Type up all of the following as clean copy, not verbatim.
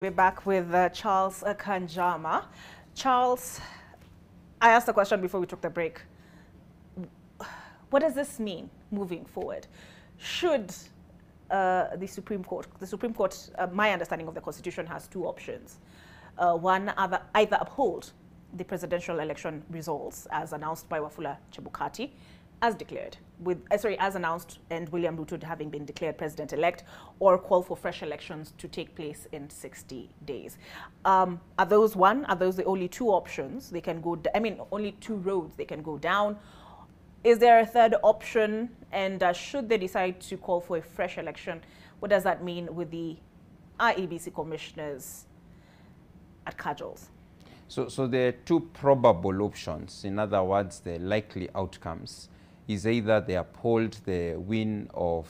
We're back with Charles Kanjama. Charles, I asked a question before we took the break. What does this mean moving forward? Should the Supreme Court, my understanding of the Constitution has two options. One, either uphold the presidential election results as announced by Wafula Chebukati, as declared, as announced, and William Ruto having been declared president-elect, or call for fresh elections to take place in 60 days. Are those the only two options they can go, only two roads they can go down? Is there a third option? And should they decide to call for a fresh election, what does that mean with the IEBC commissioners at cudgels? So there are two probable options. In other words, the likely outcomes is either they uphold the win of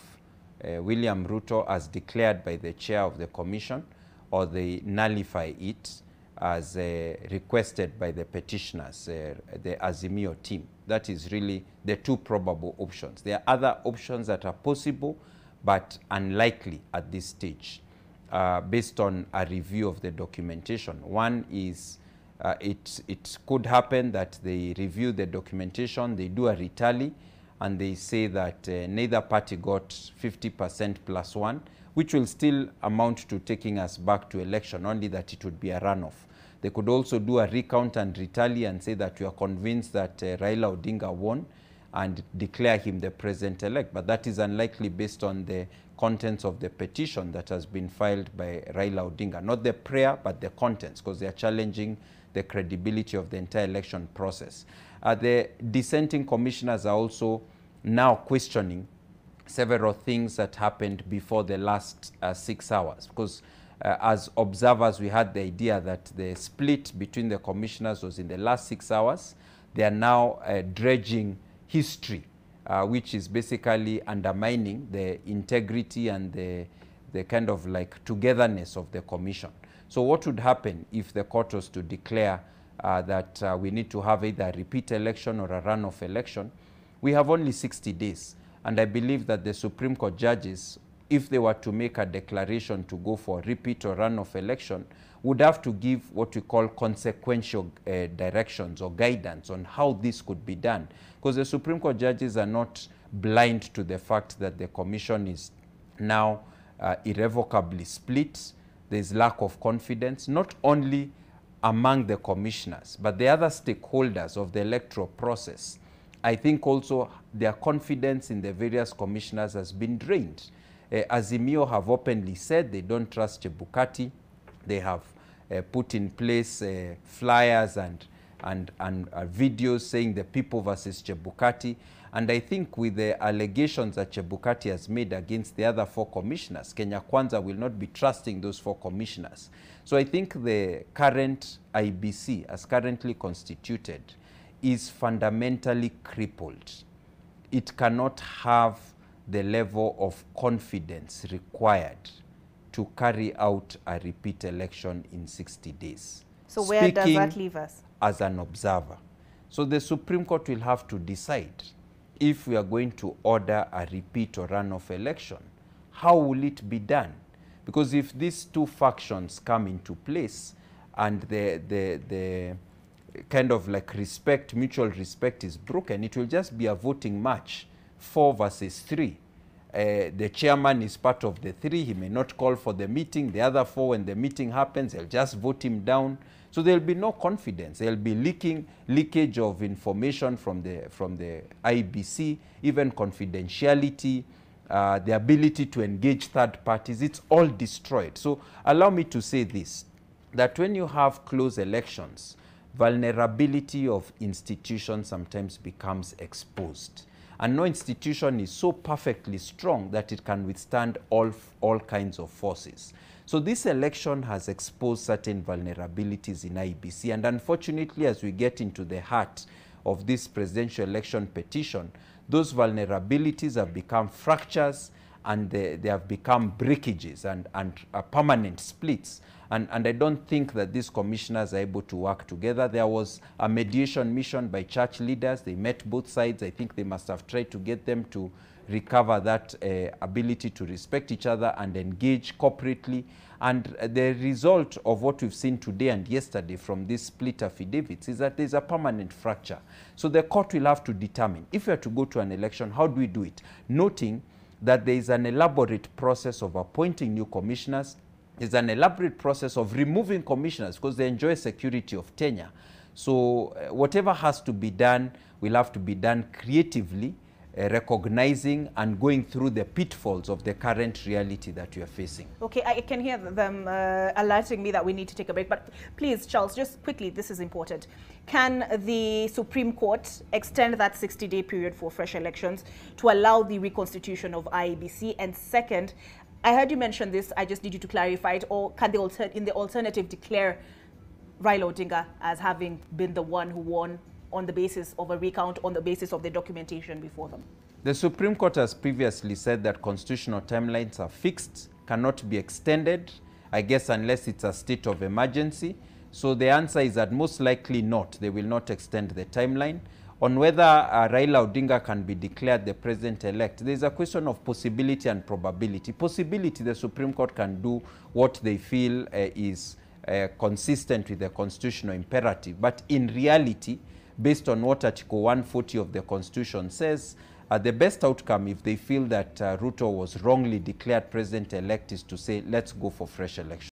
William Ruto as declared by the chair of the commission, or they nullify it as requested by the petitioners, the Azimio team. That is really the two probable options. There are other options that are possible, but unlikely at this stage, based on a review of the documentation. One is it could happen that they review the documentation, they do a retally, and they say that neither party got 50% plus one, which will still amount to taking us back to election, only that it would be a runoff. They could also do a recount and retally and say that we are convinced that Raila Odinga won and declare him the president-elect. But that is unlikely based on the contents of the petition that has been filed by Raila Odinga. Not the prayer, but the contents, because they are challenging the credibility of the entire election process. The dissenting commissioners are also now questioning several things that happened before the last 6 hours, because as observers we had the idea that the split between the commissioners was in the last 6 hours. They are now dredging history, which is basically undermining the integrity and the kind of like togetherness of the commission. So what would happen if the court was to declare that we need to have either a repeat election or a runoff election? We have only 60 days. And I believe that the Supreme Court judges, if they were to make a declaration to go for a repeat or runoff election, would have to give what we call consequential directions or guidance on how this could be done. Because the Supreme Court judges are not blind to the fact that the commission is now irrevocably split. There's lack of confidence, not only among the commissioners, but the other stakeholders of the electoral process. I think also their confidence in the various commissioners has been drained. Azimio have openly said they don't trust Chebukati. They have put in place flyers and videos saying the people versus Chebukati. And I think with the allegations that Chebukati has made against the other 4 commissioners, Kenya Kwanza will not be trusting those 4 commissioners. So I think the current IEBC, as currently constituted, is fundamentally crippled. It cannot have the level of confidence required to carry out a repeat election in 60 days. So where does that leave us? As an observer. So the Supreme Court will have to decide if we are going to order a repeat or runoff election. How will it be done? Because if these two factions come into place and the kind of like mutual respect is broken, it will just be a voting match, 4 versus 3. The chairman is part of the 3. He may not call for the meeting. The other 4, when the meeting happens, they'll just vote him down. So there'll be no confidence. There'll be leakage of information from the IEBC, even confidentiality, the ability to engage third parties. It's all destroyed. So allow me to say this, that when you have close elections, vulnerability of institutions sometimes becomes exposed. And no institution is so perfectly strong that it can withstand all kinds of forces. So this election has exposed certain vulnerabilities in IEBC. And unfortunately, as we get into the heart of this presidential election petition, those vulnerabilities have become fractures, and they have become breakages and permanent splits. And I don't think that these commissioners are able to work together. There was a mediation mission by church leaders. They met both sides. I think they must have tried to get them to recover that ability to respect each other and engage corporately. And the result of what we've seen today and yesterday from these split affidavits is that there's a permanent fracture. So the court will have to determine, if we are to go to an election, how do we do it? Noting that there is an elaborate process of appointing new commissioners, there's an elaborate process of removing commissioners because they enjoy security of tenure. So whatever has to be done will have to be done creatively, recognizing and going through the pitfalls of the current reality that we are facing. Okay, I can hear them alerting me that we need to take a break. But please, Charles, just quickly, this is important. Can the Supreme Court extend that 60-day period for fresh elections to allow the reconstitution of IEBC? And second, I heard you mention this, I just need you to clarify it, or can in the alternative declare Raila Odinga as having been the one who won on the basis of a recount, on the basis of the documentation before them? The Supreme Court has previously said that constitutional timelines are fixed, cannot be extended, I guess unless it's a state of emergency. So the answer is that most likely not. They will not extend the timeline. On whether Raila Odinga can be declared the president-elect, there's a question of possibility and probability. Possibility, the Supreme Court can do what they feel is consistent with the constitutional imperative. But in reality, based on what Article 140 of the Constitution says, the best outcome, if they feel that Ruto was wrongly declared president-elect, is to say, let's go for fresh elections.